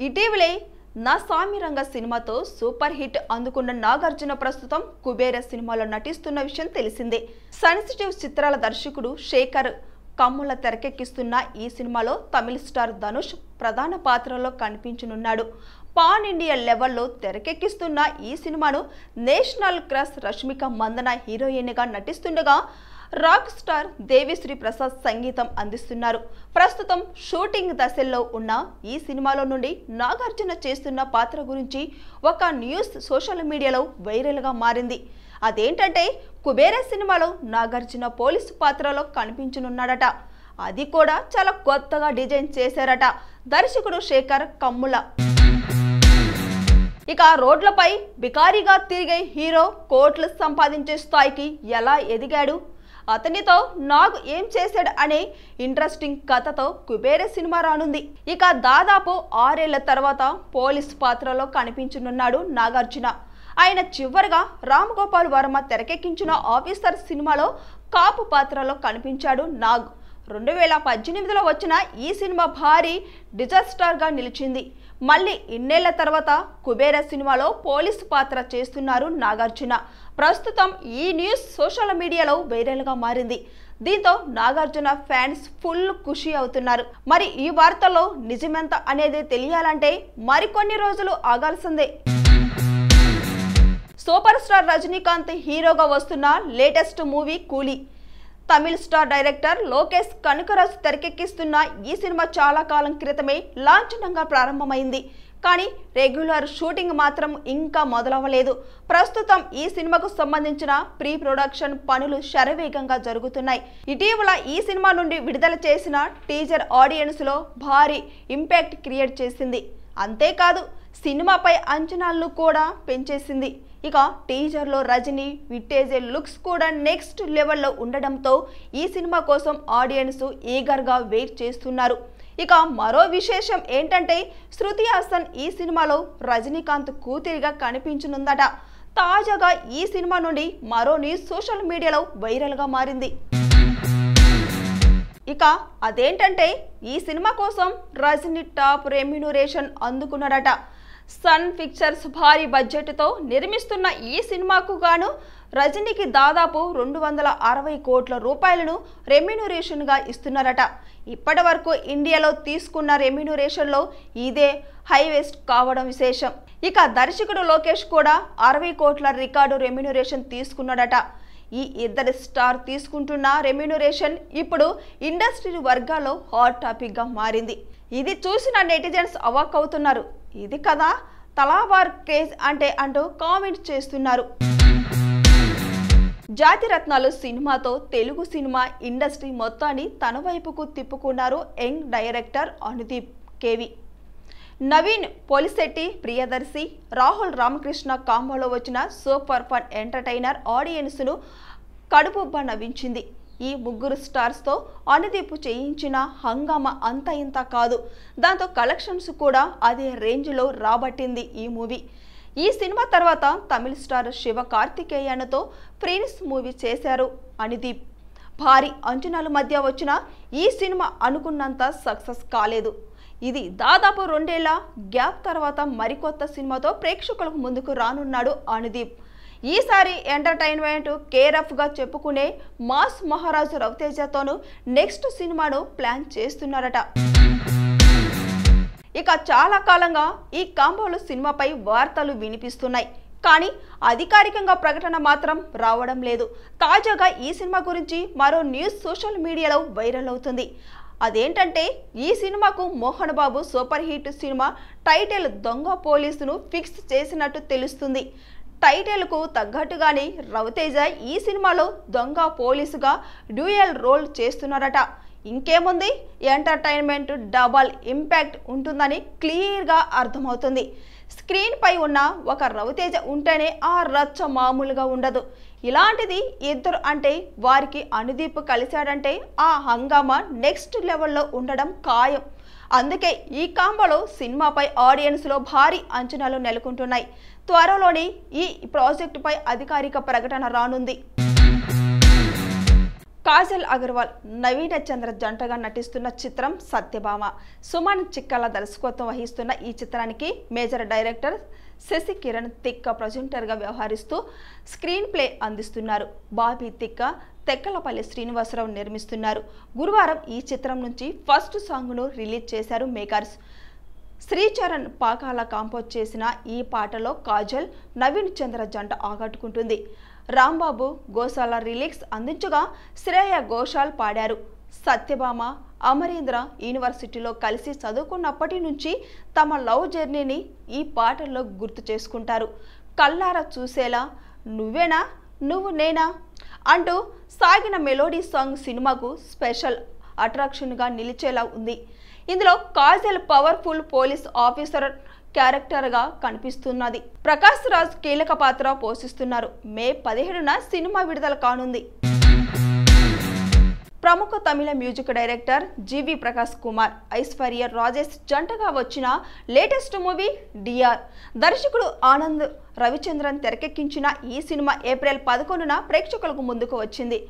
ఇటీవలే నా సామిరంగ సినిమాతో సూపర్ హిట్ అందుకున్న నాగార్జున ప్రస్తుతం కుబేర సినిమాలో నటిస్తున్న విషయం తెలిసిందే. సెన్సిటివ్ చిత్రాల దర్శకుడు శేఖర్ కమ్ముల తెరకెక్కిస్తున్న ఈ సినిమాలో తమిళ స్టార్ ధనుష్ ప్రధాన పాత్రలో కనిపించనున్నాడు. పాన్ ఇండియా లెవెల్లో తెరకెక్కిస్తున్న ఈ సినిమాను నేషనల్ క్రష్ రష్మిక మందన హీరోయిన్గా నటిస్తుండగా రాక్ స్టార్ దేవిశ్రీ ప్రసాద్ సంగీతం అందిస్తున్నారు. ప్రస్తుతం షూటింగ్ దశల్లో ఉన్న ఈ సినిమాలో నుండి నాగార్జున చేస్తున్న పాత్ర గురించి ఒక న్యూస్ సోషల్ మీడియాలో వైరల్గా మారింది. అదేంటంటే కుబేర సినిమాలో నాగార్జున పోలీసు పాత్రలో కనిపించనున్నాడట. అది కూడా చాలా కొత్తగా డిజైన్ చేశారట దర్శకుడు శేఖర్ కమ్ముల. ఇక రోడ్లపై బికారీగా తిరిగే హీరో కోట్లు సంపాదించే స్థాయికి ఎలా ఎదిగాడు, అతనితో నాగ్ ఏం చేశాడు అనే ఇంట్రెస్టింగ్ కథతో కుబేర సినిమా రానుంది. ఇక దాదాపు 6 ఏళ్ల తర్వాత పోలీస్ పాత్రలో కనిపించనున్నాడు నాగార్జున. ఆయన చివరిగా రామ్ గోపాల్ వర్మ తెరకెక్కించిన ఆఫీసర్ సినిమాలో కాపు పాత్రలో కనిపించాడు నాగ్. 2018లో వచ్చిన ఈ సినిమా భారీ డిజాస్టర్గా నిలిచింది. మళ్ళీ ఇన్నేళ్ల తర్వాత కుబేర సినిమాలో పోలీసు పాత్ర చేస్తున్నారు నాగార్జున. ప్రస్తుతం ఈ న్యూస్ సోషల్ మీడియాలో వైరల్గా మారింది. దీంతో నాగార్జున ఫ్యాన్స్ ఫుల్ ఖుషి అవుతున్నారు. మరి ఈ వార్తలో నిజమెంత అనేది తెలియాలంటే మరికొన్ని రోజులు ఆగాల్సిందే. సూపర్ స్టార్ రజనీకాంత్ హీరోగా వస్తున్న లేటెస్ట్ మూవీ కూలీ. తమిళ స్టార్ డైరెక్టర్ లోకేష్ కనకరాజు తెరకెక్కిస్తున్న ఈ సినిమా చాలా కాలం క్రితమే లాంఛనంగా ప్రారంభమైంది. కానీ రెగ్యులర్ షూటింగ్ మాత్రం ఇంకా మొదలవ్వలేదు. ప్రస్తుతం ఈ సినిమాకు సంబంధించిన ప్రీ ప్రొడక్షన్ పనులు శరవేగంగా జరుగుతున్నాయి. ఇటీవల ఈ సినిమా నుండి విడుదల చేసిన టీజర్ ఆడియన్స్ లో భారీ ఇంపాక్ట్ క్రియేట్ చేసింది. అంతేకాదు సినిమాపై అంచనాలను కూడా పెంచేసింది. ఇక టీజర్లో రజనీ విట్టేజే లుక్స్ కూడా నెక్స్ట్ లెవెల్లో ఉండడంతో ఈ సినిమా కోసం ఆడియన్స్ ఈగర్గా వెయిట్ చేస్తున్నారు. ఇక మరో విశేషం ఏంటంటే శృతి హాసన్ ఈ సినిమాలో రజనీకాంత్ కూతురిగా కనిపించనుందట. తాజాగా ఈ సినిమా నుండి మరో న్యూస్ సోషల్ మీడియాలో వైరల్గా మారింది. ఇక అదేంటంటే ఈ సినిమా కోసం రజనీ టాప్ రెమ్యూనరేషన్ అందుకున్నాడట. సన్ పిక్చర్స్ భారీ బడ్జెట్తో నిర్మిస్తున్న ఈ సినిమాకు గాను రజనీకి దాదాపు 260 కోట్ల రూపాయలను రెమ్యూనరేషన్గా ఇస్తున్నారట. ఇప్పటి వరకు ఇండియాలో తీసుకున్న రెమ్యూనరేషన్లో ఇదే హైయెస్ట్ కావడం విశేషం. ఇక దర్శకుడు లోకేష్ కూడా 60 కోట్ల రికార్డు రెమ్యూనరేషన్ తీసుకున్నాడట. ఈ ఇద్దరు స్టార్ తీసుకుంటున్న రెమ్యూనరేషన్ ఇప్పుడు ఇండస్ట్రీ వర్గాల్లో హాట్ టాపిక్గా మారింది. ఇది చూసిన నెటిజన్స్ అవాక్ అవుతున్నారు. ఇది కదా తలావార్ క్రేజ్ అంటే అంటూ కామెంట్ చేస్తున్నారు. జాతిరత్నాలు సినిమాతో తెలుగు సినిమా ఇండస్ట్రీ మొత్తాన్ని తన వైపుకు తిప్పుకున్నారు యంగ్ డైరెక్టర్ అనుదీప్ కేవి. నవీన్ పోలిశెట్టి, ప్రియదర్శి, రాహుల్ రామకృష్ణ కాంబోలో వచ్చిన సూపర్ ఫన్ ఎంటర్టైనర్ ఆడియన్స్ను కడుపుబ్బ నవ్వించింది. ఈ ముగ్గురు స్టార్స్తో అనుదీప్ చేయించిన హంగామా అంత ఇంత కాదు. దాంతో కలెక్షన్స్ కూడా అదే రేంజ్లో రాబట్టింది ఈ మూవీ. ఈ సినిమా తర్వాత తమిళ స్టార్ శివ కార్తికేయన్తో ప్రిన్స్ మూవీ చేశారు అనుదీప్. భారీ అంచనాల మధ్య వచ్చిన ఈ సినిమా అనుకున్నంత సక్సెస్ కాలేదు. ఇది దాదాపు 2 ఏళ్ల గ్యాప్ తర్వాత మరికొత్త సినిమాతో ప్రేక్షకులకు ముందుకు రానున్నాడు అనుదీప్. ఈసారి ఎంటర్టైన్మెంట్ కేరఫ్గా చెప్పుకునే మాస్ మహారాజు రవితేజతోనూ నెక్స్ట్ సినిమాను ప్లాన్ చేస్తున్నారట. ఇక చాలా కాలంగా ఈ కాంబోలో సినిమాపై వార్తలు వినిపిస్తున్నాయి. కానీ అధికారికంగా ప్రకటన మాత్రం రావడం లేదు. తాజాగా ఈ సినిమా గురించి మరో న్యూస్ సోషల్ మీడియాలో వైరల్ అవుతుంది. అదేంటంటే ఈ సినిమాకు Mohan Babu super hit cinema title దొంగ పోలీసును ఫిక్స్ చేసినట్టు తెలుస్తుంది. టైటిల్కు తగ్గట్టుగానే రవితేజ ఈ సినిమాలో దొంగ పోలీసుగా డ్యూయల్ రోల్ చేస్తున్నారట. ఇంకేముంది, ఎంటర్టైన్మెంట్ డబల్ ఇంపాక్ట్ ఉంటుందని క్లియర్గా అర్థమవుతుంది. స్క్రీన్ పై ఉన్న ఒక రవితేజ ఉంటేనే ఆ రచ్చ మామూలుగా ఉండదు. ఇలాంటిది ఇద్దరు అంటే వారికి అనుదీప్ కలిశాడంటే ఆ హంగామా నెక్స్ట్ లెవెల్లో ఉండడం ఖాయం. అందుకే ఈ కాంబోలో సినిమాపై ఆడియన్స్లో భారీ అంచనాలు నెలకొంటున్నాయి. త్వరలోనే ఈ ప్రాజెక్టుపై అధికారిక ప్రకటన రానుంది. కాజల్ అగర్వాల్, నవీన చంద్ర జంటగా నటిస్తున్న చిత్రం సత్యభామ. సుమన్ చిక్కల దర్శకత్వం వహిస్తున్న ఈ చిత్రానికి మేజర్ డైరెక్టర్ శశి కిరణ్ తిక్క ప్రొజెంటర్గా వ్యవహరిస్తూ స్క్రీన్ ప్లే అందిస్తున్నారు. బాబీ తిక్క తెక్కలపల్లి శ్రీనివాసరావు నిర్మిస్తున్నారు. గురువారం ఈ చిత్రం నుంచి ఫస్ట్ సాంగ్ను రిలీజ్ చేశారు మేకర్స్. శ్రీచరణ్ పాకాల కాంపోజ్ చేసిన ఈ పాటలో కాజల్, నవీన్ చంద్ర జంట ఆకట్టుకుంటుంది. రాంబాబు గోసాల రిలీక్స్ అందించగా శ్రేయ ఘోషాల్ పాడారు. సత్యభామ, అమరేంద్ర యూనివర్సిటీలో కలిసి చదువుకున్నప్పటి నుంచి తమ లవ్ జర్నీని ఈ పాటల్లో గుర్తు చేసుకుంటారు. కల్లారా చూసేలా, నువ్వేనా నువ్వు నేనా అంటూ సాగిన మెలోడీ సాంగ్ సినిమాకు స్పెషల్ అట్రాక్షన్గా నిలిచేలా ఉంది. ఇందులో కాజల్ పవర్ఫుల్ పోలీస్ ఆఫీసర్ క్యారెక్టర్గా కనిపిస్తున్నది. ప్రకాష్ రాజ్ కీలక పాత్ర పోషిస్తున్నారు. మే 17న సినిమా విడుదల కానుంది. ప్రముఖ తమిళ మ్యూజిక్ డైరెక్టర్ జీవి ప్రకాష్ కుమార్, ఐశ్వర్య రాజేష్ జంటగా వచ్చిన లేటెస్ట్ మూవీ డిఆర్. దర్శకుడు ఆనంద్ రవిచంద్రన్ తెరకెక్కించిన ఈ సినిమా ఏప్రిల్ 11న ప్రేక్షకులకు ముందుకు వచ్చింది.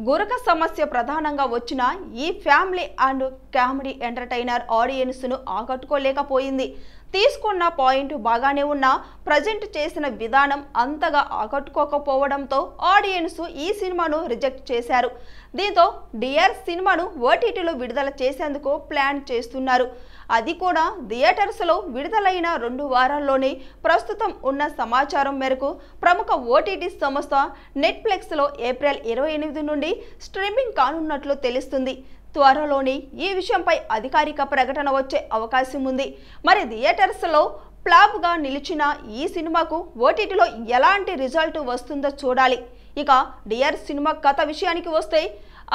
గురక సమస్య ప్రధానంగా వచ్చిన ఈ ఫ్యామిలీ అండ్ కామెడీ ఎంటర్టైనర్ ఆడియన్స్ను ఆకట్టుకోలేకపోయింది. తీసుకున్న పాయింట్ బాగానే ఉన్నా ప్రజెంట్ చేసిన విధానం అంతగా ఆకట్టుకోకపోవడంతో ఆడియన్స్ ఈ సినిమాను రిజెక్ట్ చేశారు. దీంతో డిఆర్ సినిమాను ఓటీటీలో విడుదల చేసేందుకు ప్లాన్ చేస్తున్నారు. అది కూడా థియేటర్స్లో విడుదలైన 2 వారాల్లోనే. ప్రస్తుతం ఉన్న సమాచారం మేరకు ప్రముఖ ఓటీటీ సంస్థ నెట్ఫ్లిక్స్లో ఏప్రిల్ 28 నుండి స్ట్రీమింగ్ కానున్నట్లు తెలుస్తుంది. త్వరలోనే ఈ విషయంపై అధికారిక ప్రకటన వచ్చే అవకాశం ఉంది. మరి థియేటర్స్లో ఫ్లాప్గా నిలిచిన ఈ సినిమాకు ఓటీటీలో ఎలాంటి రిజల్ట్ వస్తుందో చూడాలి. ఇక డిఆర్ సినిమా కథ విషయానికి వస్తే,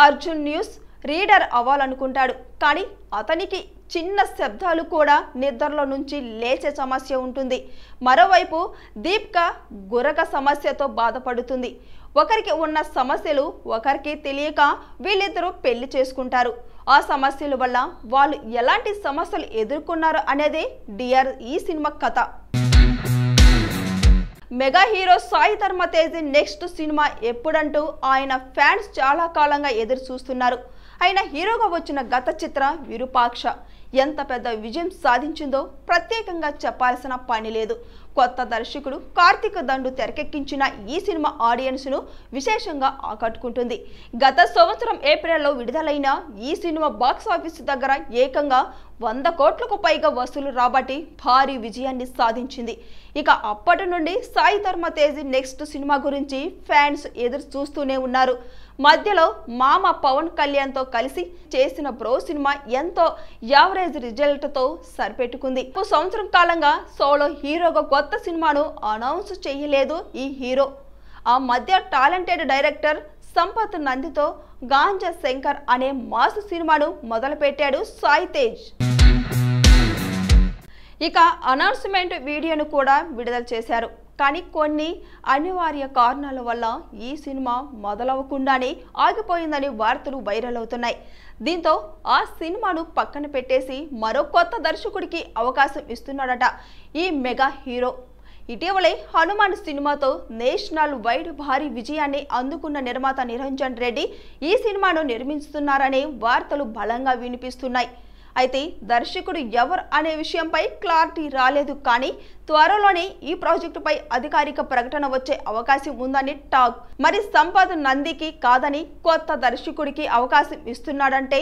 అర్జున్ న్యూస్ రీడర్ అవ్వాలనుకుంటాడు. కానీ అతనికి చిన్న శబ్దాలు కూడా నిద్రలో నుంచి లేచే సమస్య ఉంటుంది. మరోవైపు దీపిక గురక సమస్యతో బాధపడుతుంది. ఒకరికి ఉన్న సమస్యలు ఒకరికి తెలియక వీళ్ళిద్దరూ పెళ్లి చేసుకుంటారు. ఆ సమస్యల వల్ల వాళ్ళు ఎలాంటి సమస్యలు ఎదుర్కొన్నారు అనేది డిఆర్ ఈ సినిమా కథ. మెగా హీరో సాయి ధర్మ తేజ్ నెక్స్ట్ సినిమా ఎప్పుడంటూ ఆయన ఫ్యాన్స్ చాలా కాలంగా ఎదురు చూస్తున్నారు. ఆయన హీరోగా వచ్చిన గత చిత్ర విరూపాక్ష ఎంత పెద్ద విజయం సాధించిందో ప్రత్యేకంగా చెప్పాల్సిన పని లేదు. కొత్త దర్శకుడు కార్తిక్ దండు తెరకెక్కించిన ఈ సినిమా ఆడియన్స్ను విశేషంగా ఆకట్టుకుంటుంది. గత సంవత్సరం ఏప్రిల్లో విడుదలైన ఈ సినిమా బాక్సాఫీస్ దగ్గర ఏకంగా 100 కోట్లకు పైగా వసూలు రాబట్టి భారీ విజయాన్ని సాధించింది. ఇక అప్పటి నుండి సాయి ధర్మ తేజ్ నెక్స్ట్ సినిమా గురించి ఫ్యాన్స్ ఎదురు చూస్తూనే ఉన్నారు. మధ్యలో మామ పవన్ కళ్యాణ్తో కలిసి చేసిన బ్రో సినిమా ఎంతో యావరేజ్ రిజల్ట్తో సరిపెట్టుకుంది. సంవత్సరం కాలంగా సోలో హీరోగా కొత్త సినిమాను అనౌన్స్ చేయలేదు ఈ హీరో. ఆ మధ్య టాలెంటెడ్ డైరెక్టర్ సంపత్ నందితో గాంజా శంకర్ అనే మాస్ సినిమాను మొదలుపెట్టాడు సాయి తేజ్. ఇక అనౌన్స్మెంట్ వీడియోను కూడా విడుదల చేశారు. కానీ కొన్ని అనివార్య కారణాల వల్ల ఈ సినిమా మొదలవకుండానే ఆగిపోయిందని వార్తలు వైరల్ అవుతున్నాయి. దీంతో ఆ సినిమాను పక్కన పెట్టేసి మరో కొత్త దర్శకుడికి అవకాశం ఇస్తున్నాడట ఈ మెగా హీరో. ఇటీవలే హనుమాన్ సినిమాతో నేషనల్ వైడ్ భారీ విజయాన్ని అందుకున్న నిర్మాత నిరంజన్ రెడ్డి ఈ సినిమాను నిర్మిస్తున్నారనే వార్తలు బలంగా వినిపిస్తున్నాయి. అయితే దర్శకుడు ఎవరు అనే విషయంపై క్లారిటీ రాలేదు. కానీ త్వరలోనే ఈ ప్రాజెక్టుపై అధికారిక ప్రకటన వచ్చే అవకాశం ఉందని టాక్. మరి సంపత్ నందికి కాదని కొత్త దర్శకుడికి అవకాశం ఇస్తున్నాడంటే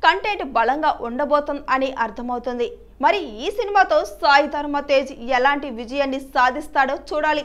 కంటెంట్ బలంగా ఉండబోతుంది అని అర్థమవుతుంది. మరి ఈ సినిమాతో సాయి ధర్మ తేజ్ ఎలాంటి విజయాన్ని సాధిస్తాడో చూడాలి.